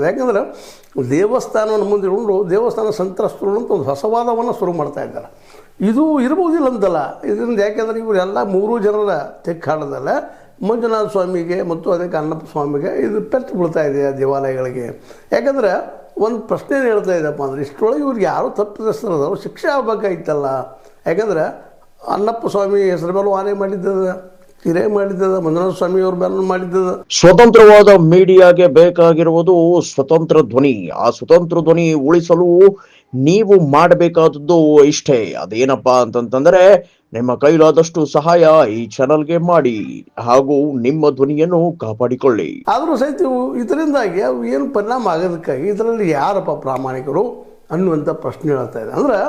ಯಾಕಂದ್ರೆ ದೇವಸ್ಥಾನವನ್ನು ಮುಂದಿಟ್ಕೊಂಡು ದೇವಸ್ಥಾನ ಸಂತ್ರಸ್ತರು ಅಂತ ಒಂದು ಹೊಸವಾದವನ್ನು ಶುರು ಮಾಡ್ತಾ ಇದ್ದಾರೆ. ಇದು ಇರ್ಬೋದಿಲ್ಲ ಅಂತಲ್ಲ. ಇದರಿಂದ ಯಾಕೆಂದರೆ ಇವರೆಲ್ಲ ಮೂರೂ ಜನರ ತೆಕ್ಕಾಡದಲ್ಲ ಮಂಜುನಾಥ ಸ್ವಾಮಿಗೆ ಮತ್ತು ಅದಕ್ಕೆ ಅಣ್ಣಪ್ಪ ಸ್ವಾಮಿಗೆ ಇದು ಪೆಟ್ಟು ಬೀಳ್ತಾ ಇದೆ ಆ ದೇವಾಲಯಗಳಿಗೆ. ಯಾಕಂದರೆ ಒಂದು ಪ್ರಶ್ನೆ ಹೇಳ್ತಾ ಇದ್ದಪ್ಪ ಅಂದರೆ ಇಷ್ಟರೊಳಗೆ ಇವ್ರಿಗೆ ಯಾರೂ ತಪ್ಪಿದಸ್ತರದವರು ಶಿಕ್ಷೆ ಆಗಬೇಕಾಗಿತ್ತಲ್ಲ. ಯಾಕಂದ್ರೆ ಅಣ್ಣಪ್ಪ ಸ್ವಾಮಿ ಹೆಸರು ಮೇಲೂ ಆನೆ ಮಾಡಿದ್ದದ, ಹಿರೇ ಮಾಡಿದ್ದದ, ಮಂಜುನಾಥ ಸ್ವಾಮಿಯವ್ರ ಮೇಲೆ ಮಾಡಿದ್ದದ. ಸ್ವತಂತ್ರವಾದ ಮೀಡಿಯಾಗೆ ಬೇಕಾಗಿರುವುದು ಸ್ವತಂತ್ರ ಧ್ವನಿ. ಆ ಸ್ವತಂತ್ರ ಧ್ವನಿ ಉಳಿಸಲು ನೀವು ಮಾಡಬೇಕಾದದ್ದು ಇಷ್ಟೇ. ಅದೇನಪ್ಪಾ ಅಂತಂತಂದ್ರೆ ನಿಮ್ಮ ಕೈಲಾದಷ್ಟು ಸಹಾಯ ಈ ಚಾನಲ್ಗೆ ಮಾಡಿ ಹಾಗೂ ನಿಮ್ಮ ಧ್ವನಿಯನ್ನು ಕಾಪಾಡಿಕೊಳ್ಳಿ. ಆದರೂ ಸಹಿತ ಇದರಿಂದಾಗಿ ಅವು ಏನು ಪರಿಣಾಮ ಆಗೋದಕ್ಕಾಗಿ ಇದರಲ್ಲಿ ಯಾರಪ್ಪ ಪ್ರಾಮಾಣಿಕರು ಅನ್ನುವಂಥ ಪ್ರಶ್ನೆ ಹೇಳ್ತಾ ಇದೆ. ಅಂದ್ರೆ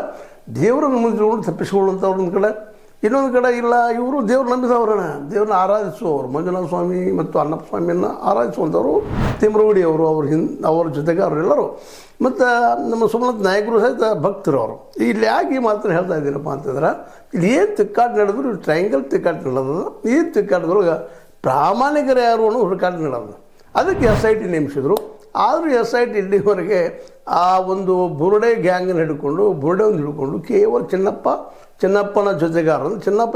ದೇವರನ್ನು ಮುಂದೆ ತಪ್ಪಿಸಿಕೊಳ್ಳುವಂಥವ್ರ ಒಂದು ಕಡೆ, ಇನ್ನೊಂದು ಕಡೆ ಇಲ್ಲ ಇವರು ದೇವ್ರು ನಂಬಿದವ್ರನ್ನ ದೇವ್ರನ್ನ ಆರಾಧಿಸುವವರು ಮಂಜುನಾಥ ಸ್ವಾಮಿ ಮತ್ತು ಅಣ್ಣಪ್ಪ ಸ್ವಾಮಿಯನ್ನು ಆರಾಧಿಸುವಂಥವ್ರು ತಿಮ್ರೋಡಿ ಅವರು, ಅವ್ರ ಜೊತೆಗೆ ಅವರೆಲ್ಲರೂ ಮತ್ತು ನಮ್ಮ ಸೋಮನಾಥ ನಾಯಕರು ಸಹಿತ ಭಕ್ತರು ಅವರು. ಇಲ್ಲಿ ಯಾಕೆ ಈ ಮಾತನ್ನು ಹೇಳ್ತಾ ಇದ್ದೀನಪ್ಪ ಅಂತಂದ್ರೆ ಇಲ್ಲಿ ಏನು ತಿಕ್ಕಾಟ ನಡೆದ್ರು ಟ್ರಯಾಂಗಲ್ ತಿಕ್ಕಾಟ ನಡೆದ. ಈ ತಿಕ್ಕಾಟದೊಳಗೆ ಪ್ರಾಮಾಣಿಕರು ಯಾರು ಅನ್ನೋ ಹುಡುಕಾಟ ನಡೆದ. ಅದಕ್ಕೆ SIT ನೇಮಿಸಿದ್ರು. ಆದರೂ SIT ಇಲ್ಲಿವರೆಗೆ ಆ ಒಂದು ಬುರುಡೆ ಗ್ಯಾಂಗನ್ನು ಹಿಡ್ಕೊಂಡು ಕೇವಲ ಚಿನ್ನಪ್ಪನ ಜೊತೆಗಾರರು. ಚಿನ್ನಪ್ಪ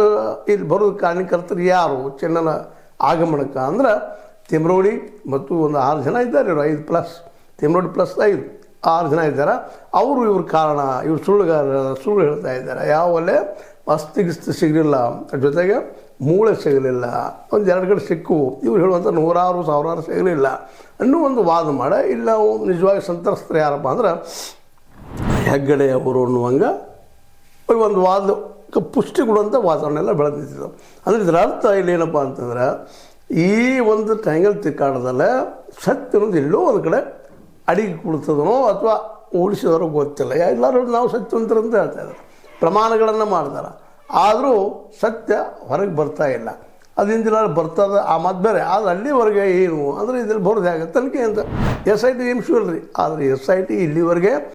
ಇಲ್ಲಿ ಬರೋದು ಕಾರಣಕರ್ತರು ಯಾರು ಚಿನ್ನನ ಆಗಮನಕ್ಕೆ ಅಂದ್ರೆ ತಿಮ್ರೋಡಿ ಮತ್ತು ಒಂದು 6 ಜನ ಇದ್ದಾರೆ. ಇವರು 5+ ತಿಮ್ರೋಡಿ +5 6 ಜನ ಇದ್ದಾರೆ. ಅವರು ಇವ್ರ ಕಾರಣ, ಇವ್ರು ಸುಳ್ಳು ಹೇಳ್ತಾ ಇದ್ದಾರೆ. ಯಾವಲ್ಲೇ ಅಸ್ತಿಗಿಸ್ತು ಸಿಗಲಿಲ್ಲ, ಜೊತೆಗೆ ಮೂಳೆ ಸಿಗಲಿಲ್ಲ, ಒಂದು 2 ಕಡೆ ಸಿಕ್ಕು ಇವ್ರು ಹೇಳುವಂಥ 100,000 ಸಿಗಲಿಲ್ಲ ಅನ್ನೋ ಒಂದು ವಾದ ಮಾಡ. ಇಲ್ಲ ನಿಜವಾಗಿ ಸಂತ್ರಸ್ತರು ಯಾರಪ್ಪ ಅಂದ್ರೆ ಹೆಗ್ಗಡೆ ಅವರು ಅನ್ನುವಂಗೆ ಒಂದು ವಾದ ಪುಷ್ಟಿ ಕೊಡುವಂಥ ವಾತಾವರಣ ಬೆಳೆದಿತ್ತು. ಅಂದರೆ ಇದರ ಅರ್ಥ ಇಲ್ಲೇನಪ್ಪ ಅಂತಂದ್ರೆ ಈ ಒಂದು ಟ್ರಯಾಂಗಲ್ ತಿಕ್ಕಾಡದಲ್ಲೇ ಸತ್ಯ ಅನ್ನೋದು ಎಲ್ಲೋ ಒಂದು ಕಡೆ ಅಡಿಗೆ ಕುಳಿತದನೋ ಅಥವಾ ಉಳಿಸಿದವರೋ ಗೊತ್ತಿಲ್ಲ. ಎಲ್ಲರೂ ನಾವು ಸತ್ಯವಂತರು ಅಂತ ಹೇಳ್ತಾ ಇದ್ದಾರೆ, ಪ್ರಮಾಣಗಳನ್ನು ಮಾಡ್ತಾರೆ. ಆದರೂ ಸತ್ಯ ಹೊರಗೆ ಬರ್ತಾ ಇಲ್ಲ. ಅದಿಂದಿಲ್ಲ ಬರ್ತದೆ ಆ ಮಾತು ಬೇರೆ. ಆದರೆ ಅಲ್ಲಿವರೆಗೆ ಏನು ಅಂದರೆ ಇದ್ರಲ್ಲಿ ಬರೋದು ಹೇಗೆ ತನಿಖೆ ಅಂತ SIT ನೇಮಿಸಿವಲ್ರಿ. ಆದರೆ SIT ಇಲ್ಲಿವರೆಗೆ